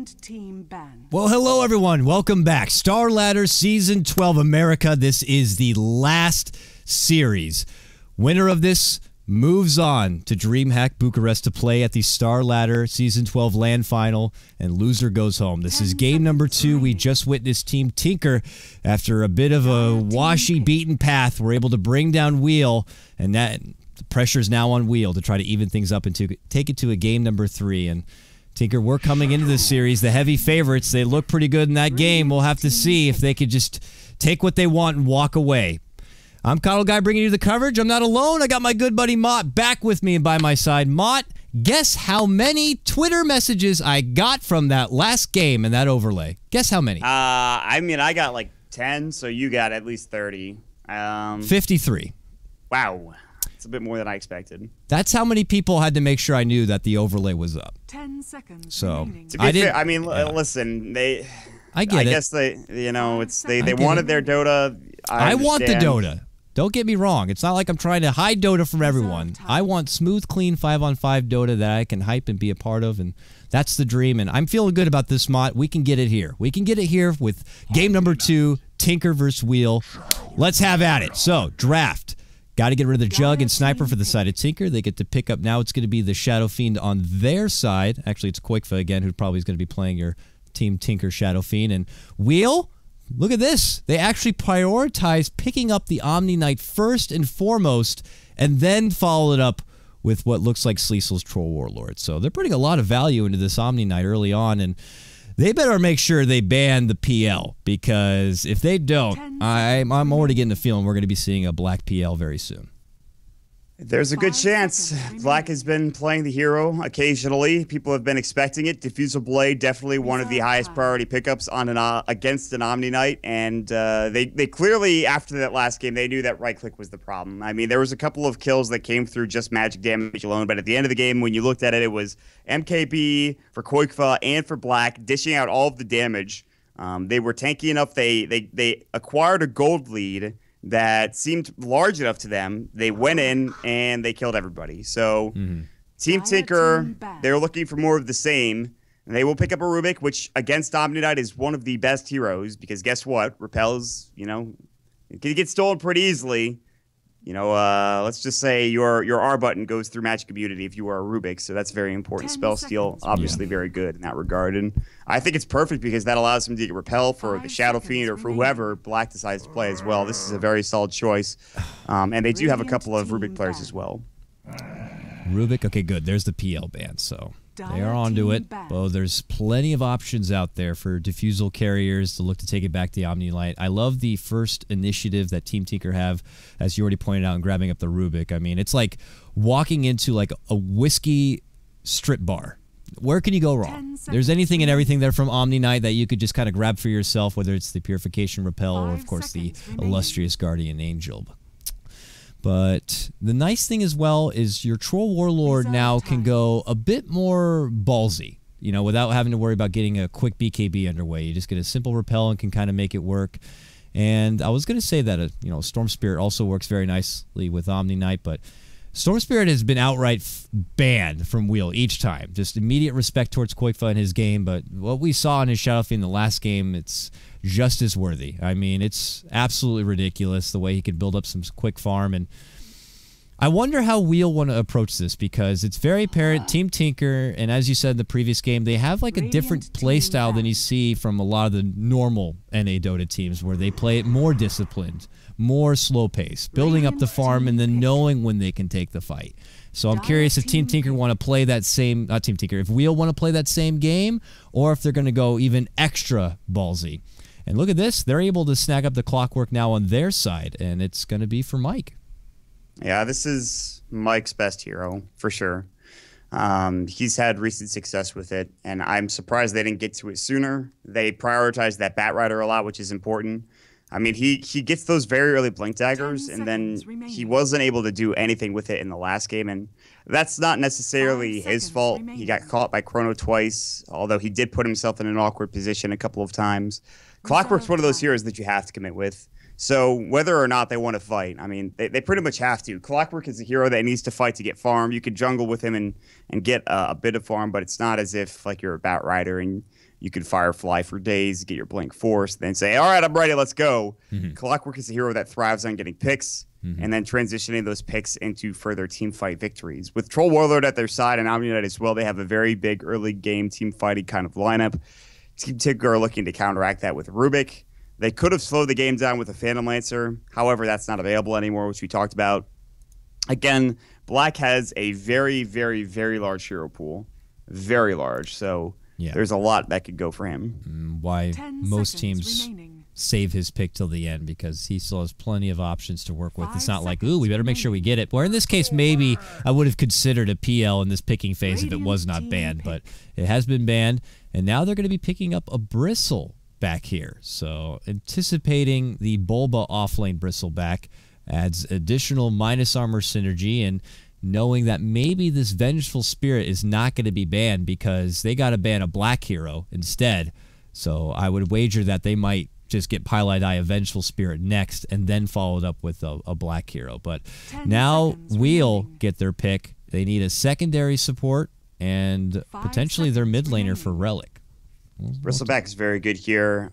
Opponent team banned. Well, hello everyone. Welcome back. Star Ladder Season 12 America. This is the last series. Winner of this moves on to DreamHack Bucharest to play at the Star Ladder Season 12 LAN Final, and loser goes home. This is game number 2. We just witnessed Team Tinker, after a bit of a washy beaten path, were able to bring down Wheel, and that the pressure's now on Wheel to try to even things up and to take it to a game number 3. And Tinker, we're coming into this series, the heavy favorites. They look pretty good in that game. We'll have to see if they could just take what they want and walk away. I'm KotLGuy bringing you the coverage. I'm not alone. I got my good buddy Maut back with me and by my side. Maut, guess how many Twitter messages I got from that last game and that overlay? Guess how many? I mean, I got like 10, so you got at least 30. 53. Wow. It's a bit more than I expected. That's how many people had to make sure I knew that the overlay was up. 10 seconds. So remaining. To be fair, I mean, listen, I guess they, you know, they wanted their Dota. I want the Dota. Don't get me wrong. It's not like I'm trying to hide Dota from everyone. I want smooth, clean 5-on-5 Dota that I can hype and be a part of, and that's the dream. And I'm feeling good about this, Maut. We can get it here. We can get it here with game number 2, Tinker versus Wheel. Let's have at it. So, draft. Got to get rid of the Jug and Sniper for the side of Tinker. They get to pick up now. It's going to be the Shadow Fiend on their side. Actually, it's KotLGuy again, who probably is going to be playing your Team Tinker Shadow Fiend. And Wheel, look at this. They actually prioritize picking up the Omni Knight first and foremost, and then follow it up with what looks like Sleesel's Troll Warlord. So they're putting a lot of value into this Omni Knight early on, and they better make sure they ban the PL, because if they don't, I'm already getting a feeling we're going to be seeing a black PL very soon. There's a good chance. Black has been playing the hero occasionally. People have been expecting it. Diffusal Blade, definitely one of the highest priority pickups on against an Omni Knight. And they clearly, after that last game, they knew that right-click was the problem. I mean, there was a couple of kills that came through just magic damage alone. But at the end of the game, when you looked at it, it was MKB for KotLGuy and for Black, dishing out all of the damage. They were tanky enough. They acquired a gold lead that seemed large enough to them. They went in and they killed everybody. So Team Tinker, they're looking for more of the same. And they will pick up a Rubik, which against Omni Knight is one of the best heroes, because guess what? Repels, you know, it can get stolen pretty easily. You know, let's just say your R button goes through Magic Immunity if you are a Rubik, so that's very important. Spell Steal, obviously very good in that regard. And I think it's perfect because that allows him to get Repel for the Shadow Fiend or for whoever Black decides to play as well. This is a very solid choice. And they do have a couple of Rubik players as well. Rubik, okay, good. There's the PL ban, so they are onto it. Oh, there's plenty of options out there for Diffusal carriers to look to take it back to the Omni Knight. I love the first initiative that Team Tinker have, as you already pointed out, in grabbing up the Rubik. I mean, it's like walking into like a whiskey strip bar. Where can you go wrong? There's anything and everything there from Omni Knight that you could just kind of grab for yourself, whether it's the Purification Repel or, of course, the Illustrious Guardian Angel. But the nice thing as well is your Troll Warlord now can go a bit more ballsy, you know, without having to worry about getting a quick BKB underway. You just get a simple repel and can kind of make it work. And I was going to say that, you know, Storm Spirit also works very nicely with Omni Knight, but Storm Spirit has been outright banned from Wheel each time. Just immediate respect towards KotLGuy in his game, but what we saw in his Shadow Fiend in the last game, it's just as worthy. I mean, it's absolutely ridiculous the way he could build up some quick farm, and I wonder how Wheel want to approach this, because it's very apparent Team Tinker, and as you said in the previous game, they have like a different play style than you see from a lot of the normal NA Dota teams, where they play it more disciplined, more slow pace, building up the farm and then knowing when they can take the fight. So I'm curious if Team Tinker want to play that same, not Team Tinker, if Wheel want to play that same game, or if they're going to go even extra ballsy. And look at this, they're able to snag up the Clockwork now on their side, and it's going to be for Mike. Yeah, this is Mike's best hero, for sure. He's had recent success with it, and I'm surprised they didn't get to it sooner. They prioritized that Bat Rider a lot, which is important. I mean, he gets those very early Blink Daggers, and then he wasn't able to do anything with it in the last game, and that's not necessarily his fault. He got caught by Chrono twice, although he did put himself in an awkward position a couple of times. Clockwork's one of those heroes that you have to commit with. So whether or not they want to fight, I mean, they pretty much have to. Clockwork is a hero that needs to fight to get farm. You could jungle with him and get a bit of farm, but it's not as if like you're a Bat Rider and You could Firefly for days, get your Blink Force, then say, all right, I'm ready, let's go. Clockwork is a hero that thrives on getting picks and then transitioning those picks into further team fight victories. With Troll Warlord at their side and Omni Knight as well, they have a very big early game team fighting kind of lineup. Team Tinker are looking to counteract that with Rubik. They could have slowed the game down with a Phantom Lancer. However, that's not available anymore, which we talked about. Again, Black has a very, very, very large hero pool. Very large. So there's a lot that could go for him. Why most teams save his pick till the end, because he still has plenty of options to work with. It's not like, ooh, we better make sure we get it. Or in this case, maybe I would have considered a PL in this picking phase if it was not banned, but it has been banned, and now they're going to be picking up a Bristle back here. So anticipating the Bulba offlane Bristle back adds additional minus armor synergy, and knowing that maybe this Vengeful Spirit is not going to be banned because they got to ban a black hero instead. So I would wager that they might just get Pile-Eyed Eye, a Vengeful Spirit next, and then followed up with a black hero. But now Wheel get their pick. They need a secondary support and potentially their mid laner for Relic. Bristleback is very good here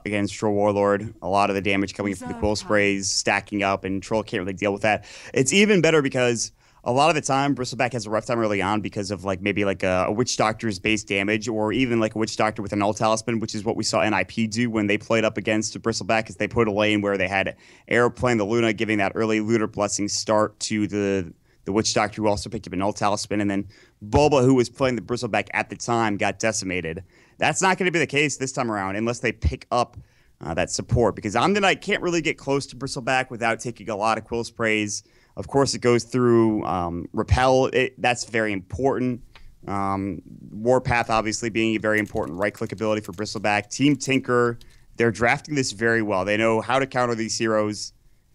against Troll Warlord. A lot of the damage coming from the Quill Sprays stacking up, and Troll can't really deal with that. It's even better because a lot of the time, Bristleback has a rough time early on because of maybe a Witch Doctor's base damage, or even like a Witch Doctor with an Null Talisman, which is what we saw NIP do when they played up against Bristleback, is they put a lane where they had Arrow playing the Luna, giving that early Lunar Blessing start to the Witch Doctor, who also picked up a Null Talisman, and then Bulba, who was playing the Bristleback at the time, got decimated. That's not going to be the case this time around unless they pick up that support, because Omni Knight can't really get close to Bristleback without taking a lot of Quill Sprays. Of course, it goes through Repel. That's very important. Warpath, obviously, being a very important right-click ability for Bristleback. Team Tinker, they're drafting this very well. They know how to counter these heroes.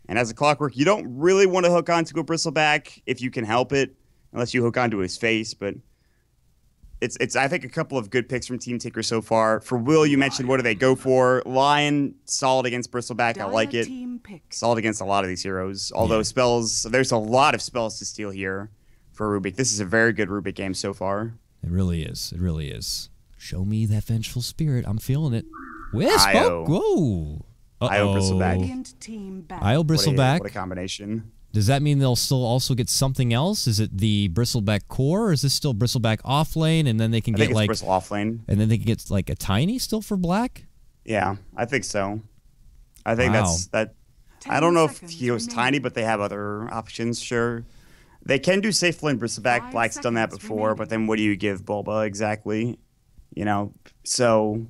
And as a Clockwork, you don't really want to hook onto a Bristleback if you can help it, unless you hook onto his face. But it's I think, a couple of good picks from Team Tinker so far. For Will, you mentioned what do they go for. Lion, solid against Bristleback. I like it. Solid against a lot of these heroes. Although spells, there's a lot of spells to steal here for Rubik. This is a very good Rubik game so far. It really is. It really is. Show me that Vengeful Spirit. I'm feeling it. Wisp. Io. Whoa. Io Bristleback. Io Bristleback. What a combination. Does that mean they'll still also get something else? Is it the Bristleback core, or is this still Bristleback offlane, and then they can get like Bristle offlane, and then they can get like a tiny still for black? Yeah, I think so. I think that's that. I don't know if he was tiny, but they have other options. Sure, they can do safe lane Bristleback. Black's done that before, but then what do you give Bulba exactly? You know, so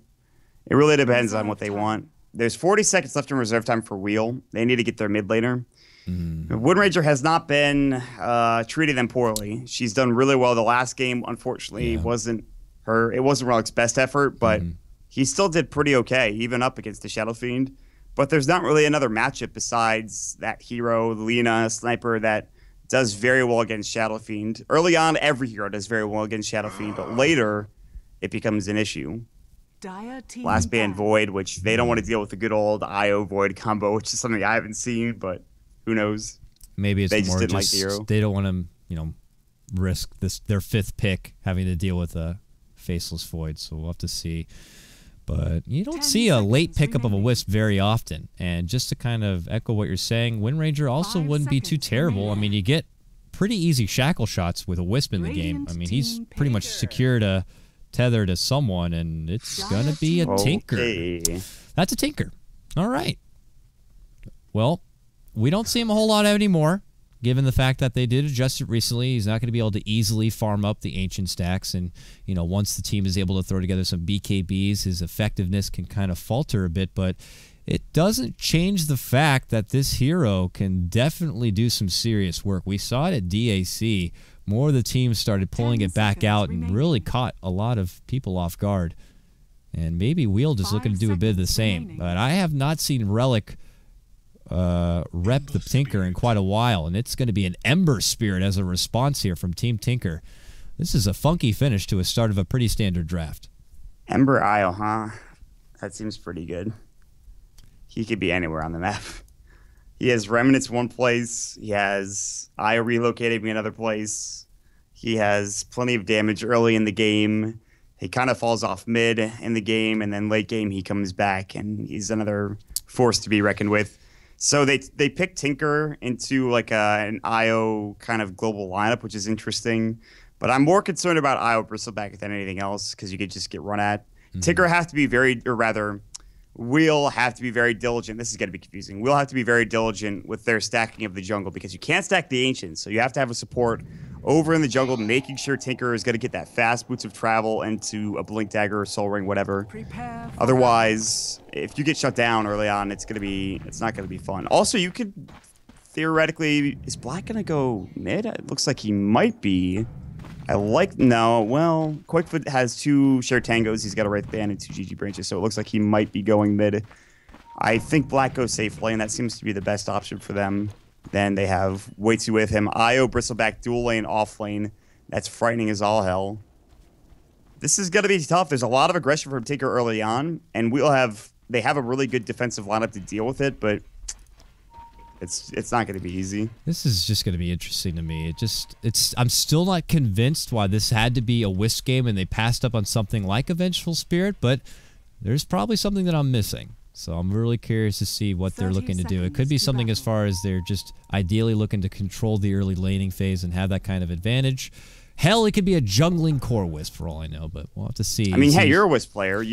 it really depends on what they want. There's 40 seconds left in reserve time for Wheel. They need to get their mid laner. Wood Ranger has not been treating them poorly. She's done really well. The last game, unfortunately, wasn't her. It wasn't Relic's best effort, but he still did pretty okay, even up against the Shadow Fiend. But there's not really another matchup besides that hero, Lena, Sniper, that does very well against Shadow Fiend. Early on, every hero does very well against Shadow Fiend, but later, it becomes an issue. Last ban Void, which they don't want to deal with the good old Io Void combo, which is something I haven't seen, but who knows? Maybe it's they more just didn't like the hero. They don't want to, risk their fifth pick having to deal with a faceless Void. So we'll have to see. But you don't see a late pickup of a Wisp very often. And just to kind of echo what you're saying, Wind Ranger also wouldn't be too terrible. I mean, you get pretty easy shackle shots with a Wisp in the game. I mean, he's pretty much secured a tether to someone, and it's gonna be a Tinker. That's a Tinker. All right. Well, we don't see him a whole lot anymore, given the fact that they did adjust it recently. He's not going to be able to easily farm up the ancient stacks, and once the team is able to throw together some BKBs, his effectiveness can kind of falter a bit, but it doesn't change the fact that this hero can definitely do some serious work. We saw it at DAC. More of the teams started pulling it back out and really caught a lot of people off guard. And maybe Wheel just looking to do a bit of the same. But I have not seen Relic rep the Tinker in quite a while, and it's going to be an Ember Spirit as a response here from Team Tinker. This is a funky finish to a start of a pretty standard draft. Ember Isle, huh? That seems pretty good. He could be anywhere on the map. He has Remnants one place. He has Io relocating me another place. He has plenty of damage early in the game. He kind of falls off mid in the game, and then late game he comes back, and he's another force to be reckoned with. So they picked Tinker into like an IO kind of global lineup, which is interesting. But I'm more concerned about IO Bristleback than anything else because you could just get run at. Tinker have to be we'll have to be very diligent. This is going to be confusing. We'll have to be very diligent with their stacking of the jungle because you can't stack the Ancients. So you have to have a support over in the jungle, making sure Tinker is going to get that fast boots of travel into a Blink Dagger or Soul Ring, whatever. Otherwise, if you get shut down early on, it's not going to be fun. Also, you could theoretically, is Black going to go mid? It looks like he might be. Quakefoot has 2 shared tangos. He's got a Wraith Band and 2 GG branches, so it looks like he might be going mid. I think Black goes safe lane. That seems to be the best option for them. Then they have way too with him. IO Bristleback dual lane off lane. That's frightening as all hell. This is going to be tough. There's a lot of aggression from Tinker early on, and they have a really good defensive lineup to deal with it, but it's not going to be easy. This is just going to be interesting to me. I'm still not convinced why this had to be a Wisp game and they passed up on something like a Vengeful Spirit, but there's probably something that I'm missing. So I'm really curious to see what they're looking to do. It could be something as far as they're just ideally looking to control the early laning phase and have that kind of advantage. Hell, it could be a jungling core Wisp for all I know, but we'll have to see. I mean, hey, you're a Wisp player.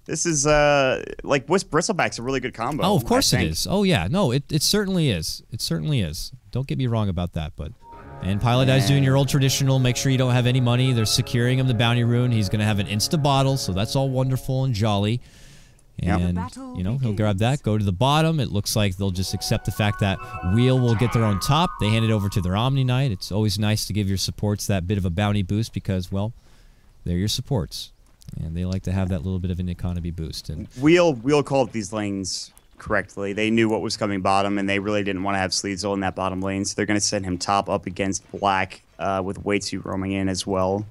This is, like, Wisp Bristleback's a really good combo. Oh, of course it is. Oh, yeah. No, it certainly is. It certainly is. Don't get me wrong about that, but... And Pilotguy's doing your old traditional, make sure you don't have any money. They're securing him the bounty rune. He's going to have an insta-bottle, so that's all wonderful and jolly. And, you know, he'll grab that, go to the bottom. It looks like they'll just accept the fact that Wheel will get their own top. They hand it over to their Omni Knight. It's always nice to give your supports that bit of a bounty boost because, well, they're your supports. And they like to have that little bit of an economy boost. And Wheel called these lanes correctly. They knew what was coming bottom, and they really didn't want to have Sleezel in that bottom lane, so they're going to send him top up against Black with way too roaming in as well.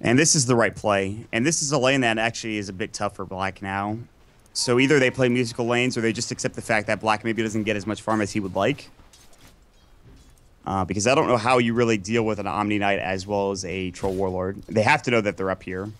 And this is the right play. And this is a lane that actually is a bit tough for Black now. So either they play musical lanes or they just accept the fact that Black maybe doesn't get as much farm as he would like. Because I don't know how you really deal with an Omni Knight as well as a Troll Warlord. They have to know that they're up here.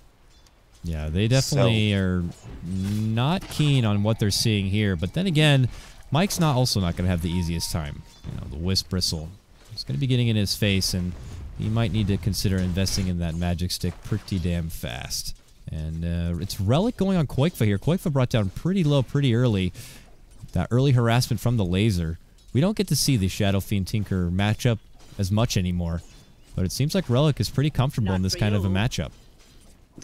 Yeah, they definitely are not keen on what they're seeing here. But then again, Mike's also not going to have the easiest time. You know, the Wisp Bristle. It's going to be getting in his face, and he might need to consider investing in that magic stick pretty damn fast. And it's Relic going on Quakefa here. Quakefa brought down pretty low pretty early. That early harassment from the laser. We don't get to see the Shadow Fiend Tinker matchup as much anymore. But it seems like Relic is pretty comfortable in this kind of a matchup.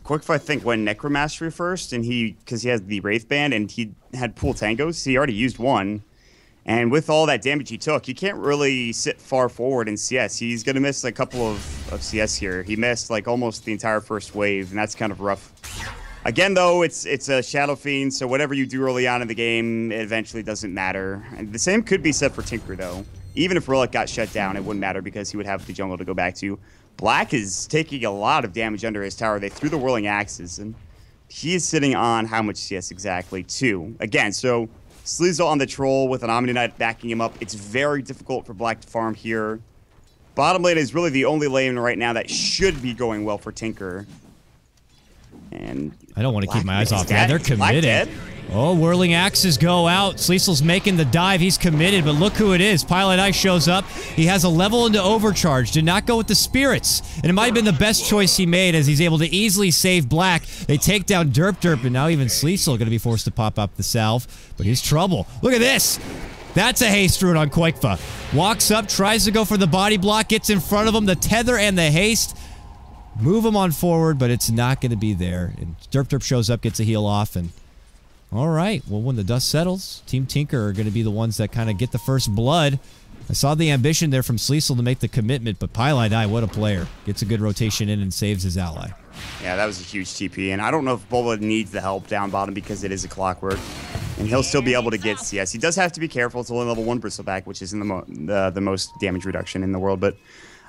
Quakefa, I think, went Necromastery first, and because he has the Wraith Band, and he had Pool Tangos, he already used one. And with all that damage he took, he can't really sit far forward in CS. He's going to miss a couple of CS here. He missed like almost the entire first wave, and that's kind of rough. Again, though, it's a Shadow Fiend, so whatever you do early on in the game, it eventually doesn't matter. And the same could be said for Tinker, though. Even if Relic got shut down, it wouldn't matter because he would have the jungle to go back to. Black is taking a lot of damage under his tower. They threw the Whirling Axes, and he is sitting on how much CS exactly? 2. Again, so Sleezel on the Troll with an Omni Knight backing him up. It's very difficult for Black to farm here. Bottom lane is really the only lane right now that should be going well for Tinker. And I don't want to keep my eyes off. Yeah, they're committed. Oh, Whirling Axes go out. Sleezel's making the dive. He's committed, but look who it is. PilotGuy shows up. He has a level into overcharge. Did not go with the spirits. And it might have been the best choice he made as he's able to easily save Black. They take down Derp, and now even Sleezel going to be forced to pop up the salve. But he's trouble. Look at this. That's a haste rune on Quakefa. Walks up, tries to go for the body block, gets in front of him. The tether and the haste. Move him on forward, but it's not going to be there. And Derp shows up, gets a heal off, and all right, well, when the dust settles, Team Tinker are going to be the ones that kind of get the first blood. I saw the ambition there from Sleezel to make the commitment, but PilotGuy, what a player. Gets a good rotation in and saves his ally. Yeah, that was a huge TP, and I don't know if Boba needs the help down bottom because it is a clockwork, and he'll still be able to get CS. He does have to be careful. It's only level 1 Bristleback, which isn't the most damage reduction in the world, but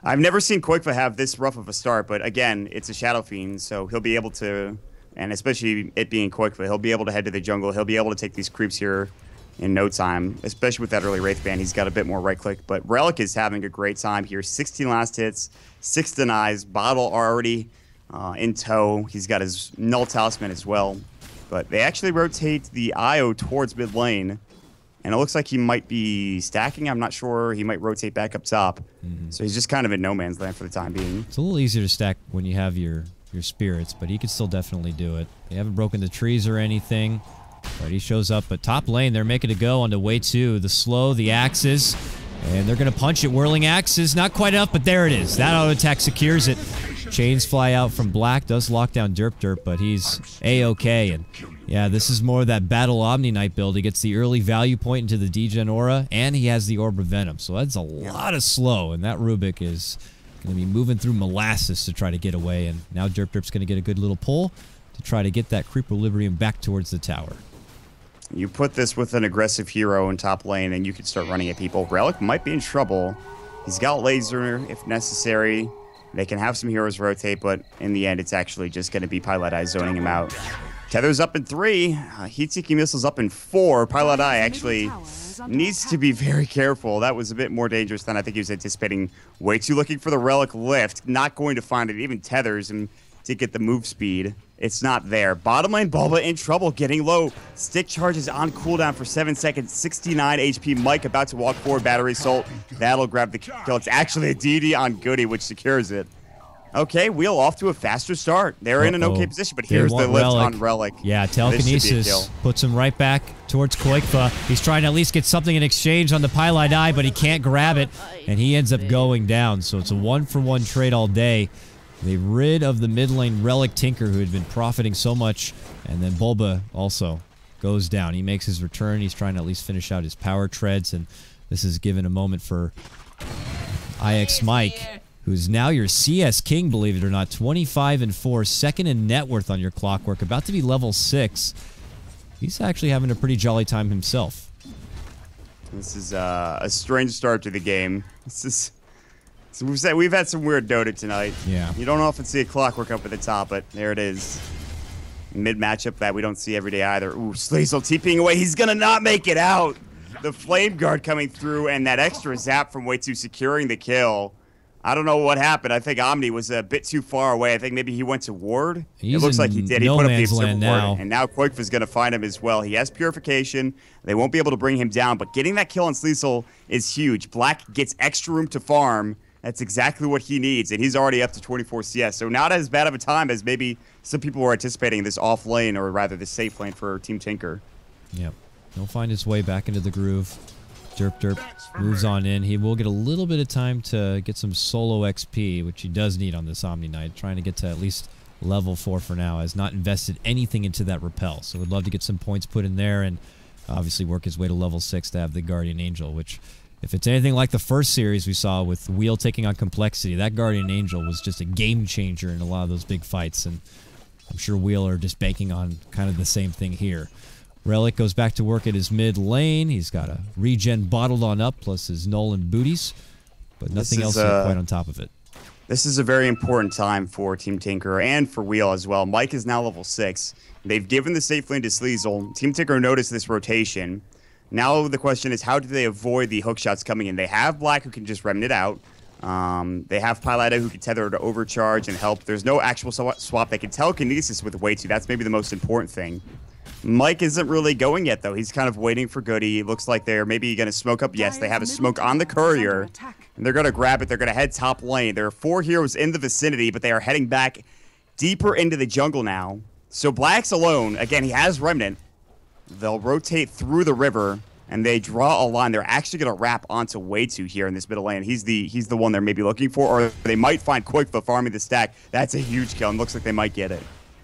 I've never seen Quakefa have this rough of a start, but again, it's a Shadow Fiend, so he'll be able to... And especially it being Quakefa, he'll be able to head to the jungle. He'll be able to take these creeps here in no time, especially with that early Wraith Band. He's got a bit more right click. But Relic is having a great time here. 16 last hits, 6 denies. Bottle already in tow. He's got his Null Talisman as well. But they actually rotate the Io towards mid lane. And it looks like he might be stacking. I'm not sure. He might rotate back up top. So he's just kind of in no man's land for the time being. It's a little easier to stack when you have your spirits, but he could still definitely do it. They haven't broken the trees or anything, but he shows up. But top lane, they're making it go onto way 2. The slow, the axes, and they're going to punch it. Whirling axes, not quite enough, but there it is. That auto attack secures it. Chains fly out from Black, does lock down Derp, but he's A-okay. And yeah, this is more of that Battle Omni Knight build. He gets the early value point into the Degen Aura, and he has the Orb of Venom. So that's a lot of slow, and that Rubik is going to be moving through molasses to try to get away. And now Derp's going to get a good little pull to try to get that Creepolibrium back towards the tower. You put this with an aggressive hero in top lane, and you can start running at people. Relic might be in trouble. He's got laser if necessary. They can have some heroes rotate, but in the end, it's actually just going to be Pilot Eye zoning him out. Tether's up in 3. Heat-seeking missiles up in 4. Pilot Eye actually needs to be very careful. That was a bit more dangerous than I think he was anticipating. Way too looking for the Relic lift. Not going to find it. Even Tethers and to get the move speed. It's not there. Bottom lane, Bulba in trouble, getting low. Stick charges on cooldown for 7 seconds. 69 HP. Mike about to walk forward. Battery Assault. That'll grab the kill. It's actually a DD on Goody, which secures it. Okay, Wheel off to a faster start. They're in an okay position, but here's the lift on Relic. Yeah, Telekinesis puts him right back towards Koikfa. He's trying to at least get something in exchange on the Pilot Eye, but he can't grab it, and he ends up going down. So it's a 1-for-1 trade all day. They rid of the mid lane Relic Tinker, who had been profiting so much, and then Bulba also goes down. He makes his return. He's trying to at least finish out his power treads, and this is given a moment for IX Mike, who's now your CS King, believe it or not. 25-4, second in net worth on your Clockwork, about to be level 6. He's actually having a pretty jolly time himself. This is a strange start to the game. We've had some weird Dota tonight. Yeah. You don't often see a Clockwork up at the top, but there it is. Mid matchup that we don't see every day either. Ooh, Sleazel TPing away. He's gonna not make it out. The Flame Guard coming through, and that extra zap from Way 2 securing the kill. I don't know what happened. I think Omni was a bit too far away. I think maybe he went to ward. It looks like he did. He put up the observer ward, and now Koikfa is going to find him as well. He has Purification. They won't be able to bring him down, but getting that kill on Sleazel is huge. Black gets extra room to farm. That's exactly what he needs, and he's already up to 24 CS. So not as bad of a time as maybe some people were anticipating this off lane, or rather this safe lane for Team Tinker. Yep. He'll find his way back into the groove. Derp moves on in. He will get a little bit of time to get some solo XP, which he does need on this Omni Knight. Trying to get to at least level 4 for now. Has not invested anything into that repel. So would love to get some points put in there and obviously work his way to level 6 to have the Guardian Angel, which, if it's anything like the first series we saw with Wheel taking on Complexity, that Guardian Angel was just a game changer in a lot of those big fights. And I'm sure Wheel are just banking on kind of the same thing here. Relic goes back to work at his mid lane. He's got a regen bottled on up, plus his Nolan booties, but nothing else quite on top of it. This is a very important time for Team Tinker and for Wheel as well. Mike is now level 6. They've given the safe lane to Sleazel. Team Tinker noticed this rotation. Now the question is, how do they avoid the hook shots coming in? They have Black, who can just remnant out. They have Pilot Eye, who can tether to overcharge and help. There's no actual swap. They can telekinesis with Way 2. That's maybe the most important thing. Mike isn't really going yet, though. He's kind of waiting for Goody. Looks like they're maybe going to smoke up. Yes, they have a smoke on the courier, and they're going to grab it. They're going to head top lane. There are 4 heroes in the vicinity, but they are heading back deeper into the jungle now. So Black's alone. Again, he has Remnant. They'll rotate through the river, and they draw a line. They're actually going to wrap onto Way 2 here in this middle lane. He's the one they're maybe looking for, or they might find Koikfa farming the stack. That's a huge kill, and looks like they might get it.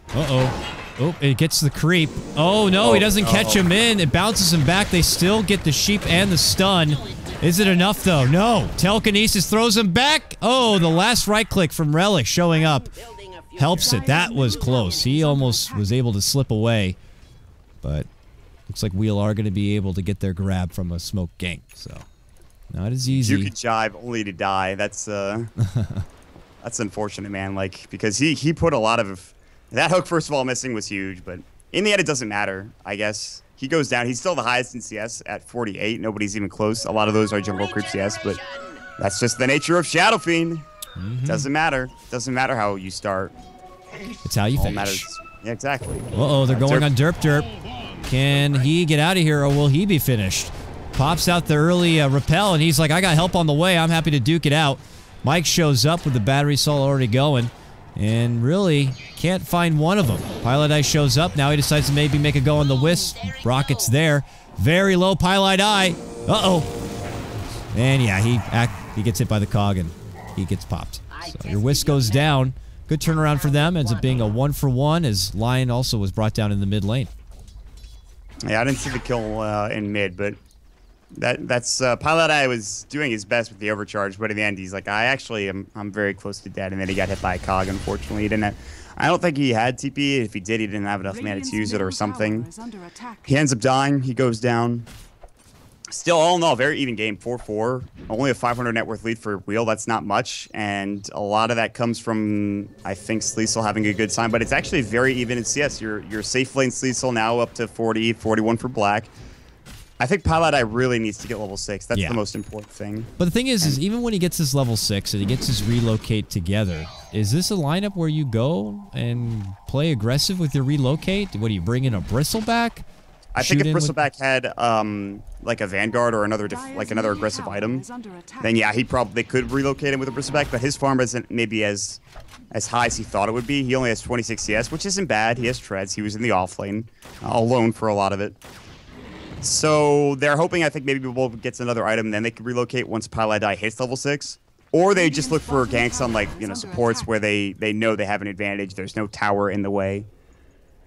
Uh-oh. Oh, it gets the creep. Oh, no, he doesn't catch him in. It bounces him back. They still get the sheep and the stun. Is it enough, though? No. Telekinesis throws him back. Oh, the last right click from Relic showing up helps it. That was close. He almost was able to slip away. But looks like Wheel are going to be able to get their grab from a smoke gank. So, not as easy. You could jive only to die. That's that's unfortunate, man. Like, because he put a lot of... That hook, first of all, missing was huge, but in the end, it doesn't matter, I guess. He goes down. He's still the highest in CS at 48. Nobody's even close. A lot of those are jungle creep CS, but that's just the nature of Shadow Fiend. Doesn't matter. Doesn't matter how you start. It's how you All finish. matters. Yeah, exactly. Uh-oh, they're going on Derp Derp. Can he get out of here, or will he be finished? Pops out the early rappel, and he's like, I got help on the way. I'm happy to duke it out. Mike shows up with the battery cell already going, and really can't find one of them. Pilot Eye shows up. Now he decides to maybe make a go on the Wisp. Rocket's there. Very low Pilot Eye. Uh-oh. And yeah, he gets hit by the cog, and he gets popped. So your Wisp goes down. Good turnaround for them. Ends up being a 1-for-1, as Lion also was brought down in the mid lane. Yeah, I didn't see the kill in mid, but that's Pilot Eye was doing his best with the overcharge, but in the end, he's like, I'm very close to dead, and then he got hit by a cog. Unfortunately, I don't think he had TP. If he did, he didn't have enough mana to use it or something. He ends up dying. He goes down. Still, all in all, very even game, 4-4. Only a 500 net worth lead for Wheel. That's not much, and a lot of that comes from, I think, Sleesel having a good time, but it's actually very even in CS. Your safe lane Sleesel now up to 40, 41 for Black. I think Pilot Eye really needs to get level 6. That's the most important thing. But the thing is even when he gets his level 6 and he gets his relocate together, is this a lineup where you go and play aggressive with your relocate? What do you bring in, a Bristleback? I think if Bristleback had like a Vanguard or another aggressive item, then yeah, they could relocate him with a Bristleback, but his farm isn't maybe as high as he thought it would be. He only has 26 CS, which isn't bad. He has treads. He was in the off lane, alone for a lot of it. So they're hoping, I think, maybe Wolf gets another item, then they can relocate once Pilot Eye hits level 6. Or they just look for ganks on, like, supports where they know they have an advantage. There's no tower in the way.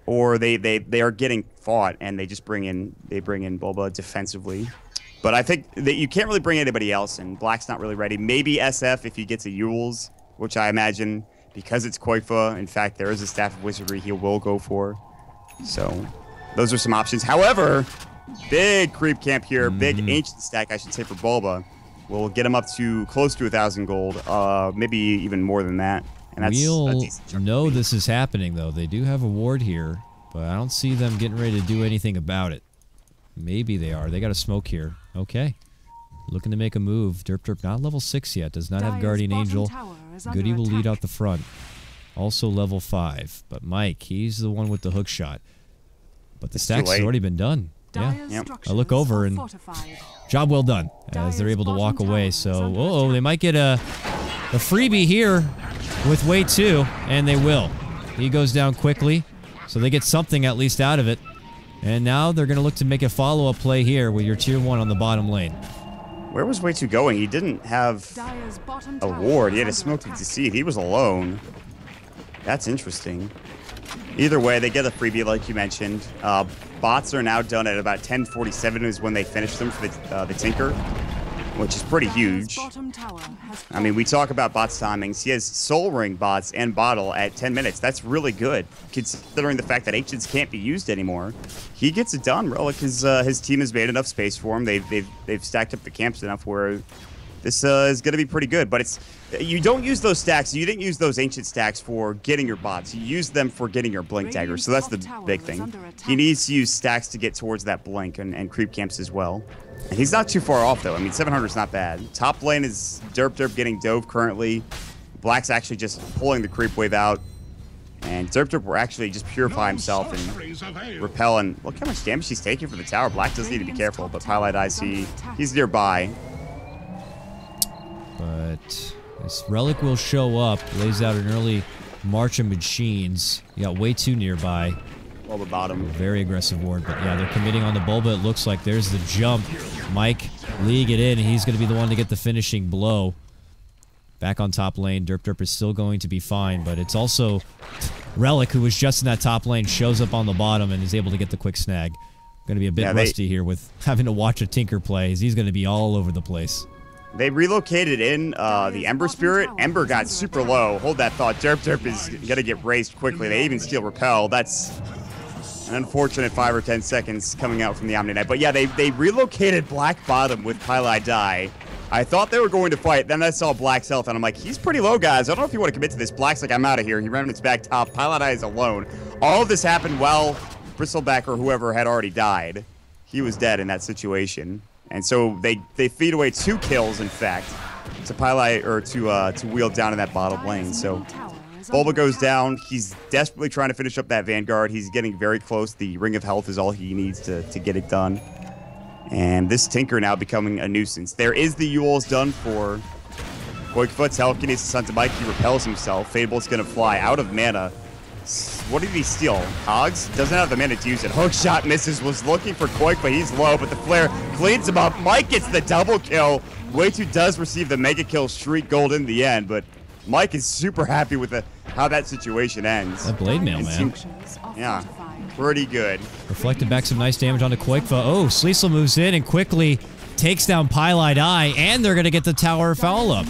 Or they are getting fought, and they just bring in Bulba defensively. But I think that you can't really bring anybody else, and Black's not really ready. Maybe SF if he gets a Yules, which I imagine, because it's Koifa, in fact, there is a Staff of Wizardry he will go for. So those are some options. However, big creep camp here, big ancient stack, I should say, for Bulba. We'll get him up to close to 1,000 gold, maybe even more than that. And that's we'll know this is happening, though. They do have a ward here, but I don't see them getting ready to do anything about it. Maybe they are. They got a smoke here. Okay. Looking to make a move. Derp Derp not level 6 yet. Does not have Guardian Angel. Goody will lead out the front. Also level 5. But Mike, he's the one with the hook shot. But the stacks has already been done. Yeah. I look over and job well done as they're able to walk away. So, they might get a freebie here with way 2, and they will. He goes down quickly, so they get something at least out of it. And now they're going to look to make a follow-up play here with your tier 1 on the bottom lane. Where was way 2 going? He didn't have a ward. He had a smoke to deceive. He was alone. That's interesting. Either way, they get a freebie like you mentioned. Bots are now done at about 10:47 is when they finish them for the Tinker, which is pretty huge. I mean, we talk about bots timings. He has Soul Ring bots and Bottle at 10 minutes. That's really good, considering the fact that Ancients can't be used anymore. He gets it done. Relic, his team has made enough space for him. They've stacked up the camps enough where this is going to be pretty good. But you don't use those stacks. You didn't use those Ancient stacks for getting your bots. You use them for getting your Blink Dagger. So that's the big thing. He needs to use stacks to get towards that Blink and creep camps as well. And he's not too far off, though. I mean, 700 is not bad. Top lane is Derp Derp getting dove currently. Black's actually just pulling the creep wave out. And Derp Derp will actually just purify himself and repel. And look how much damage he's taking for the tower. Black does need to be careful, but Pilot Eyes, he's nearby. But this Relic will show up, lays out an early march of machines. You got way 2 nearby. Bulba bottom. Very aggressive ward, but yeah, they're committing on the Bulba. It looks like there's the jump. Mike league it in, and he's going to be the one to get the finishing blow. Back on top lane, Derp Derp is still going to be fine, but it's also Relic, who was just in that top lane, shows up on the bottom and is able to get the quick snag. Going to be a bit rusty here with having to watch a Tinker play, as he's going to be all over the place. They relocated in the Ember Spirit. Ember got super low. Hold that thought. Derp Derp is going to get raised quickly. They even steal Repel. That's an unfortunate 5 or 10 seconds coming out from the Omni Knight. But yeah, they relocated Black bottom with Pilot Die. I thought they were going to fight. Then I saw Black's health, and I'm like, he's pretty low, guys. I don't know if you want to commit to this. Black's like, I'm out of here. He ran its back top. Pilot Eye is alone. All of this happened while Bristleback or whoever had already died. He was dead in that situation. And so they feed away 2 kills, in fact, to Pilot or to Wheel down in that bottom lane. So Bulba goes down. He's desperately trying to finish up that Vanguard. He's getting very close. The Ring of Health is all he needs to get it done. And this Tinker now becoming a nuisance. There is the Yule's done for KotLGuy. Telekinesis onto Mike. He repels himself. Fable's going to fly out of mana. What did he steal? Cogs? Doesn't have the mana to use it. Hook shot misses. Was looking for KotLGuy. He's low, but the flare cleans him up. Mike gets the double kill. Way2 does receive the mega kill, Shriek Gold in the end, but Mike is super happy with how that situation ends. That blade mail, man. Yeah, pretty good. Reflected back some nice damage onto KotLGuy. Oh, Sleesel moves in and quickly takes down KotLGuy, and they're going to get the tower foul up.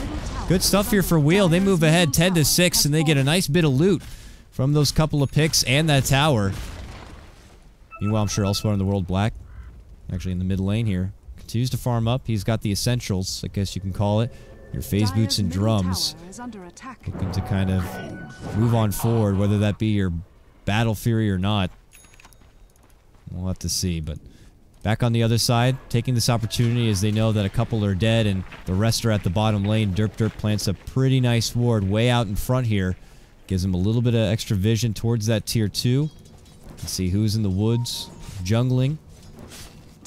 Good stuff here for Wheel. They move ahead 10-6, and they get a nice bit of loot from those couple of picks and that tower. Meanwhile, I'm sure elsewhere in the world, Black, actually in the mid lane here, continues to farm up. He's got the essentials, I guess you can call it. Your phase boots and drums. Looking to kind of move on forward, whether that be your Battle Fury or not. We'll have to see, but back on the other side, taking this opportunity as they know that a couple are dead and the rest are at the bottom lane. Derp plants a pretty nice ward way out in front here. Gives him a little bit of extra vision towards that tier 2. Let's see who's in the woods, jungling.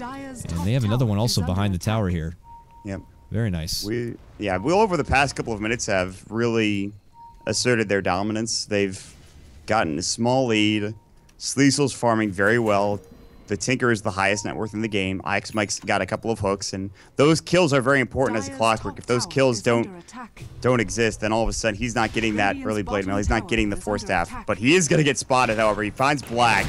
And they have another one also behind the tower here. Yep. Very nice. Wheel over the past couple of minutes have really asserted their dominance. They've gotten a small lead. Sleesel's farming very well. The Tinker is the highest net worth in the game. IX Mike's got a couple of hooks, and those kills are very important as a clockwork. If those kills don't exist, then all of a sudden he's not getting that early blade mail. He's not getting the force staff, but he is going to get spotted. However, he finds Black.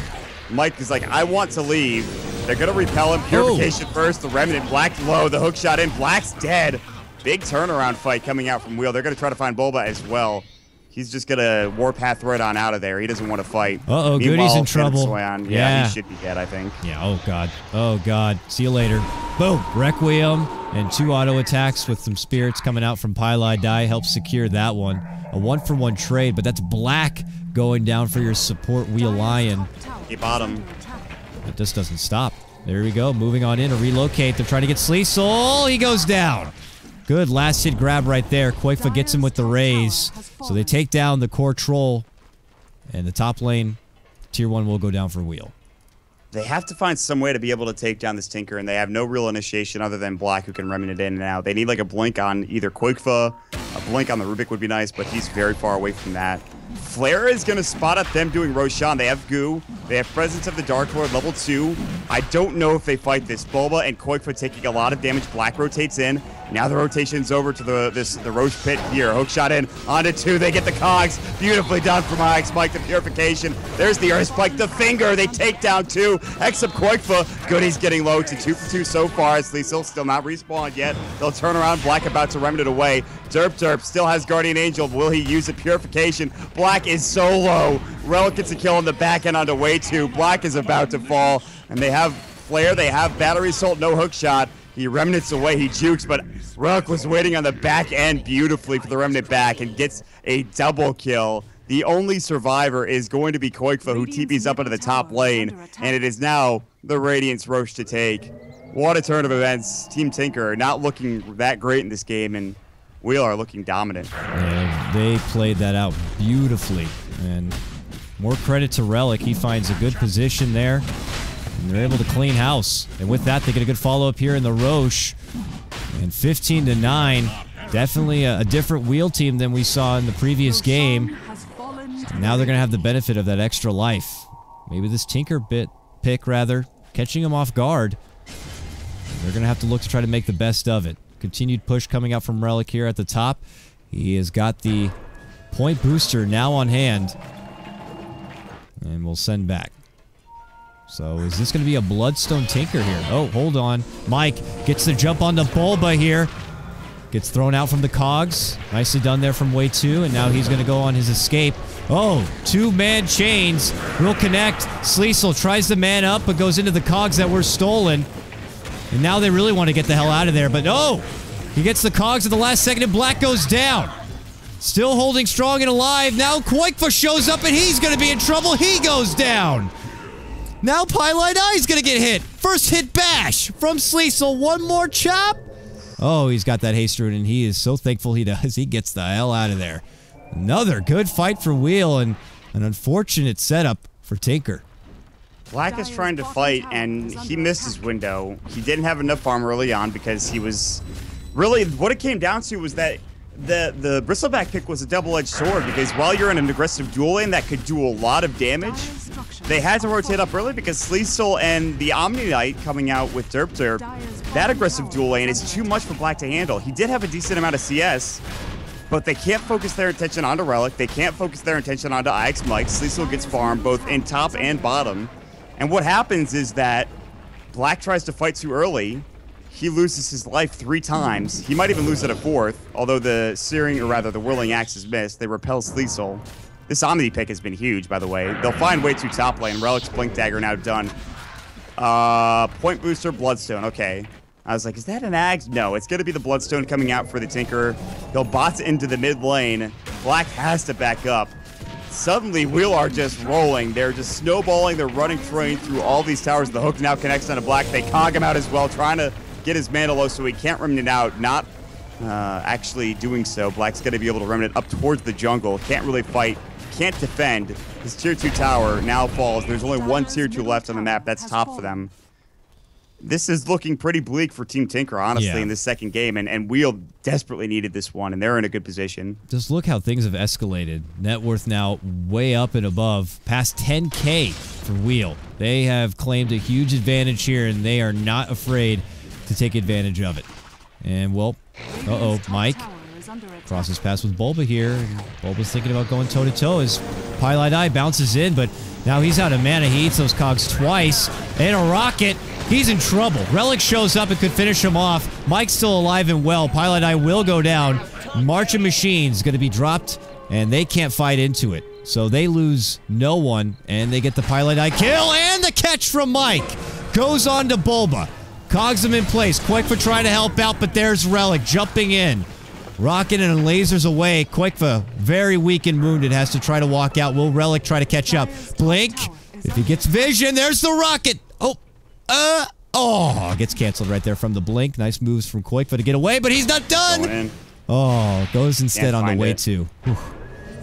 Mike is like, I want to leave. They're going to repel him. Purification first. The Remnant. Black low. The hook shot in. Black's dead. Big turnaround fight coming out from Wheel. They're going to try to find Bulba as well. He's just going to warpath right on out of there. He doesn't want to fight. Uh-oh, Goody's in trouble. Yeah, he should be dead, I think. Yeah, oh God. Oh God. See you later. Boom. Requiem and 2 auto attacks with some spirits coming out from KotLGuy helps secure that one. A 1-for-1 trade, but that's Black going down for your support Wheel Lion. He bottom. It just doesn't stop. There we go. Moving on in to relocate. They're trying to get Sleesel. He goes down. Good last hit grab right there. KotLGuy gets him with the raise. So they take down the core troll. And the top lane, tier 1 will go down for Wheel. They have to find some way to be able to take down this Tinker, and they have no real initiation other than Black, who can remnant it in and out. They need like a blink on either KotLGuy. A blink on the Rubik would be nice, but he's very far away from that. Flare is going to spot up them doing Roshan. They have Goo. They have Presence of the Dark Lord, level 2. I don't know if they fight this. Bulba and KotLGuy taking a lot of damage. Black rotates in. Now the rotation's over to the Roche pit here. Hook shot in. Onto 2. They get the cogs. Beautifully done from IX Mike. The purification. There's the Earth Spike. The finger. They take down 2. Except KotLGuy. Goody's getting low to 2 for 2 so far. Sleesel still not respawned yet. They'll turn around. Black about to remnant it away. Derp still has Guardian Angel. Will he use it? Purification. Black is so low. Relic gets a kill on the back end onto Way2. Black is about to fall. And they have Flare. They have Battery Assault. No hook shot. He remnants away. He jukes, but Relic was waiting on the back end beautifully for the remnant back and gets a double kill. The only survivor is going to be KotLGuy, who TP's up into the top lane, and it is now the Radiance Roche to take. What a turn of events. Team Tinker not looking that great in this game, and Wheel are looking dominant. Yeah, they played that out beautifully, and more credit to Relic. He finds a good position there. And they're able to clean house. And with that, they get a good follow-up here in the Roche. And 15-9. Definitely a different Wheel team than we saw in the previous game. And now they're going to have the benefit of that extra life. Maybe this Tinker pick, catching them off guard. They're going to have to look to try to make the best of it. Continued push coming out from Relic here at the top. He has got the point booster now on hand. And we'll send back. So is this going to be a Bloodstone Tinker here? Oh, hold on. Mike gets the jump on the Bulba here. Gets thrown out from the cogs. Nicely done there from Way2, and now he's going to go on his escape. Oh, 2-man chains. Will connect. Sleesel tries to man up, but goes into the cogs that were stolen. And now they really want to get the hell out of there, but no! He gets the cogs at the last second, and Black goes down. Still holding strong and alive. Now KotLGuy shows up, and he's going to be in trouble. He goes down. Now KotLGuy's gonna get hit. First hit bash from Sleesel. One more chop. Oh, he's got that haste rune, and he is so thankful he does. He gets the hell out of there. Another good fight for Wheel and an unfortunate setup for Tinker. Black is trying to fight, and he missed his window. He didn't have enough farm early on because he was... Really, what it came down to was that the Bristleback pick was a double-edged sword, because while you're in an aggressive duel lane that could do a lot of damage, they had to rotate up early because Sleesel and the Omni Knight coming out with Derp, that aggressive duel lane is too much for Black to handle. He did have a decent amount of CS, but they can't focus their attention onto Relic. They can't focus their attention onto IX Mike. Sleesel gets farmed both in top and bottom. And what happens is that Black tries to fight too early. He loses his life 3 times. He might even lose it a 4th, although the searing, or rather the whirling axe is missed. They repel Sleesel. This Omni pick has been huge, by the way. They'll find way too top lane. Relic's Blink Dagger now done. Point Booster, Bloodstone. Okay. I was like, is that an Ags? No, it's going to be the Bloodstone coming out for the Tinker. They'll bot into the mid lane. Black has to back up. Suddenly, Wheel are just rolling. They're just snowballing. They're running train through all these towers. The hook now connects onto Black. They cog him out as well, trying to get his mana low so he can't remnant out. Not actually doing so. Black's going to be able to remnant up towards the jungle. Can't really fight. Can't defend. His tier 2 tower now falls. There's only one tier 2 left on the map. That's top for them. This is looking pretty bleak for Team Tinker, honestly, in this second game. And Wheel desperately needed this one, and they're in a good position. Just look how things have escalated. Net worth now way up and above, past 10K for Wheel. They have claimed a huge advantage here, and they are not afraid to take advantage of it. And, well, Mike crosses pass with Bulba here. Bulba's thinking about going toe-to-toe as KotLGuy bounces in, but now he's out of mana. He eats those cogs twice, and a rocket. He's in trouble. Relic shows up and could finish him off. Mike's still alive and well. KotLGuy will go down. March of Machines going to be dropped, and they can't fight into it. So they lose no one, and they get the KotLGuy kill, and the catch from Mike. Goes on to Bulba. Cogs him in place. Quakefa trying to help out, but there's Relic jumping in. Rocket and lasers away. Quakefa, very weak and wounded, has to try to walk out. Will Relic try to catch up? Blink. If he gets vision, there's the rocket. Gets canceled right there from the blink. Nice moves from Quakefa to get away, but he's not done. Goes instead on the way too.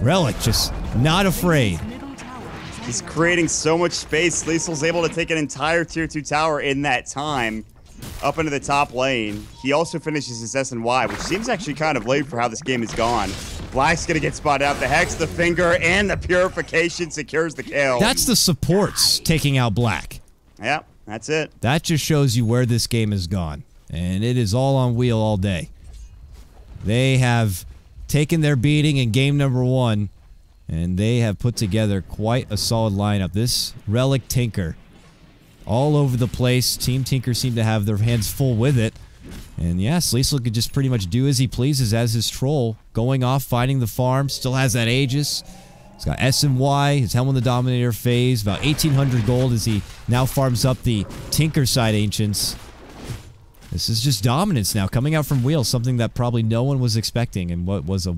Relic just not afraid. He's creating so much space. Liesel's able to take an entire tier 2 tower in that time up into the top lane. He also finishes his SNY, which seems actually kind of late for how this game is gone. Black's gonna get spotted out. The Hex, the Finger, and the Purification secures the kill. That's the supports taking out Black. Yep. That's it. That just shows you where this game has gone. And it is all on Wheel all day. They have taken their beating in game number 1, and they have put together quite a solid lineup. This Relic Tinker, all over the place. Team Tinker seem to have their hands full with it. And yeah, Sleesel could just pretty much do as he pleases as his troll. Going off, fighting the farm, still has that Aegis. He's got SNY, his Helm of the Dominator phase, about 1,800 gold as he now farms up the Tinker side Ancients. This is just dominance now, coming out from Wheel, something that probably no one was expecting, and what was a,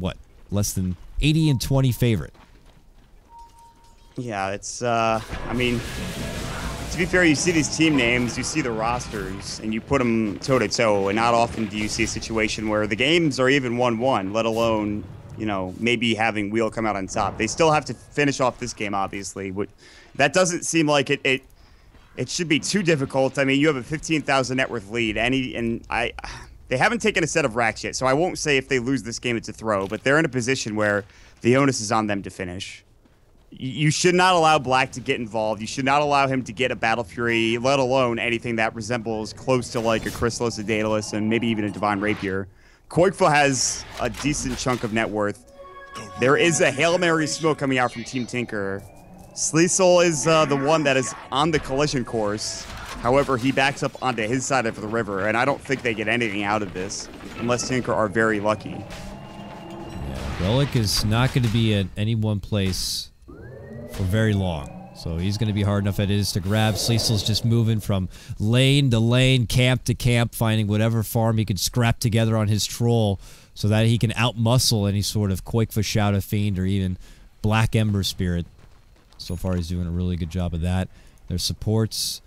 less than 80 and 20 favorite. Yeah, it's, I mean, to be fair, you see these team names, you see the rosters, and you put them toe-to-toe, and not often do you see a situation where the games are even 1-1, let alone, you know, maybe having Wheel come out on top. They still have to finish off this game, obviously. That doesn't seem like it should be too difficult. I mean, you have a 15,000 net worth lead. They haven't taken a set of racks yet, so I won't say if they lose this game it's a throw, but they're in a position where the onus is on them to finish. You should not allow Black to get involved. You should not allow him to get a Battle Fury, let alone anything that resembles close to like a Chrysalis, a Daedalus, and maybe even a Divine Rapier. Quakefa has a decent chunk of net worth. There is a Hail Mary smoke coming out from Team Tinker. Sleesel is the one that is on the collision course. However, he backs up onto his side of the river, and I don't think they get anything out of this unless Tinker are very lucky. Yeah, Relic is not going to be at any one place for very long. So he's going to be hard enough as it is to grab. Sleesel's just moving from lane to lane, camp to camp, finding whatever farm he can scrap together on his troll so that he can outmuscle any sort of Quakefa Shout of Fiend or even Black Ember Spirit. So far he's doing a really good job of that. Their supports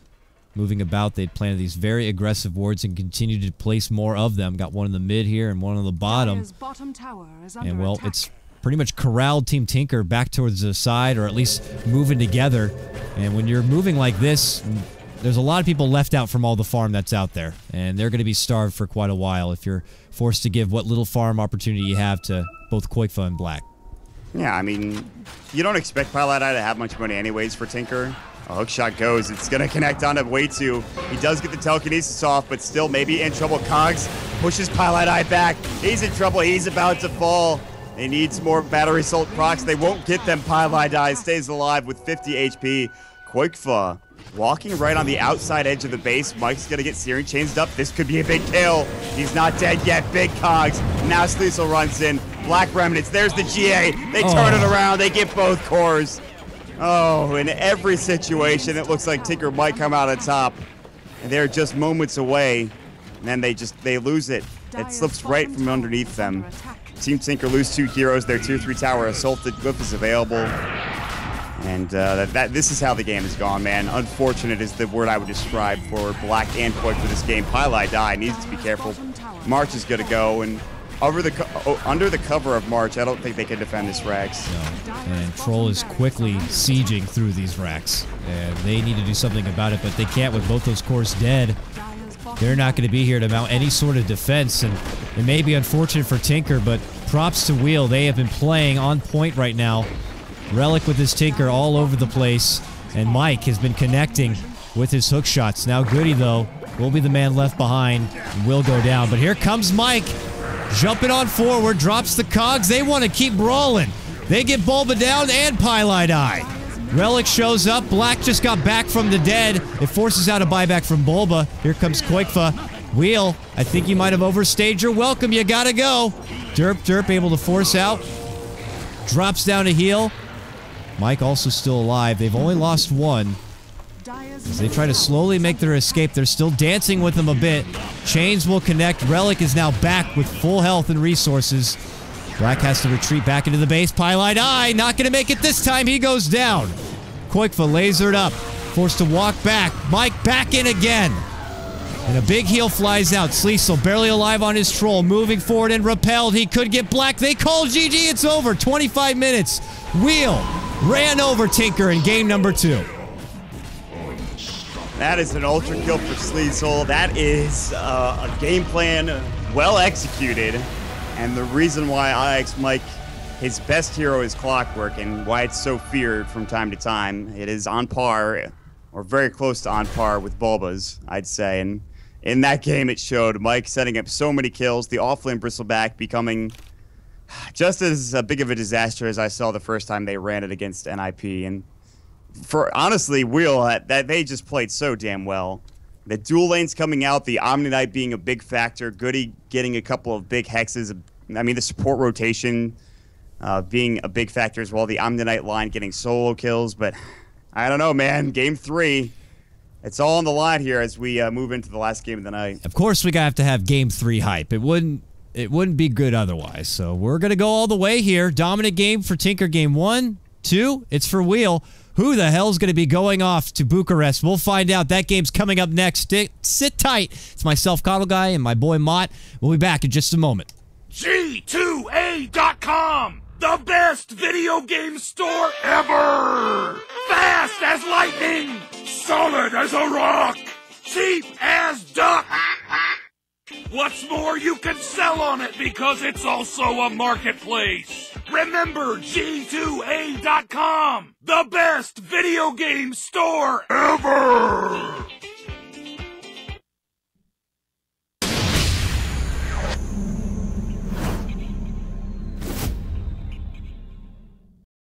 moving about. They'd planted these very aggressive wards and continue to place more of them. Got one in the mid here and one on the bottom. And well, it's pretty much corralled Team Tinker back towards the side, or at least moving together. And when you're moving like this, there's a lot of people left out from all the farm that's out there, and they're going to be starved for quite a while if you're forced to give what little farm opportunity you have to both KotLGuy and Black. Yeah, I mean, you don't expect KotLGuy to have much money anyways for Tinker. A hook shot goes. It's going to connect onto way too. He does get the telekinesis off, but still maybe in trouble. Cogs pushes KotLGuy back. He's in trouble. He's about to fall. They need some more battery assault procs. They won't get them. KotLGuy stays alive with 50 HP. KotLGuy walking right on the outside edge of the base. Mike's going to get Searing Chains up. This could be a big kill. He's not dead yet. Big Cogs. Now Sleesel runs in. Black Remnants. There's the GA. They turn it around. They get both cores. Oh, in every situation, it looks like Tinker might come out on top. And they're just moments away. And then they lose it. It slips right from underneath them. Team Tinker lose 2 heroes. Their tier 3 tower assaulted. Glyph is available. And this is how the game has gone, man. Unfortunate is the word I would describe for Black and KotLGuy for this game. KotLGuy needs to be careful. March is going to go, and under the cover of March, I don't think they can defend this Rax. No. And Troll is quickly sieging through these Rax, and they need to do something about it, but they can't with both those cores dead. They're not going to be here to mount any sort of defense, and it may be unfortunate for Tinker, but props to Wheel. They have been playing on point right now. Relic with his Tinker all over the place, and Mike has been connecting with his hook shots. Now Goody, though, will be the man left behind and will go down. But here comes Mike, jumping on forward, drops the Cogs. They want to keep brawling. They get Bulba down and KotLGuy. Relic shows up. Black just got back from the dead. It forces out a buyback from Bulba. Here comes KotLGuy. Wheel, I think you might have overstayed your welcome. You gotta go. Derp able to force out. Drops down to heal. Mike also still alive. They've only lost one. As they try to slowly make their escape, they're still dancing with them a bit. Chains will connect. Relic is now back with full health and resources. Black has to retreat back into the base. KotLGuy not going to make it this time. He goes down. KotLGuy lasered up. Forced to walk back. Mike back in again. And a big heal flies out. Sleesel barely alive on his Troll. Moving forward and repelled. He could get Black. They call GG. It's over. 25 minutes. Wheel ran over Tinker in game number 2. That is an ultra kill for Sleesel. That is a game plan well executed. And the reason why IX Mike, his best hero is Clockwork, and why it's so feared from time to time. It is on par, or very close to on par with Bulba's, I'd say. And in that game, it showed Mike setting up so many kills, the offlane Bristleback becoming just as big of a disaster as I saw the first time they ran it against NIP. And for honestly, Wheel, that they just played so damn well. The dual lanes coming out, the Omni Knight being a big factor, Goody getting a couple of big hexes. I mean, the support rotation being a big factor as well. The Omni Knight line getting solo kills, but I don't know, man. Game 3, it's all on the line here as we move into the last game of the night. Of course, we have to have Game 3 hype. It wouldn't be good otherwise. So we're gonna go all the way here. Dominant game for Tinker. Game 1, 2. It's for Wheel. Who the hell's going to be going off to Bucharest? We'll find out. That game's coming up next. Sit tight. It's myself, KotLGuy, and my boy Maut. We'll be back in just a moment. G2A.com, the best video game store ever! Fast as lightning, solid as a rock, cheap as duck! What's more, you can sell on it because it's also a marketplace. Remember, G2A.com, the best video game store ever!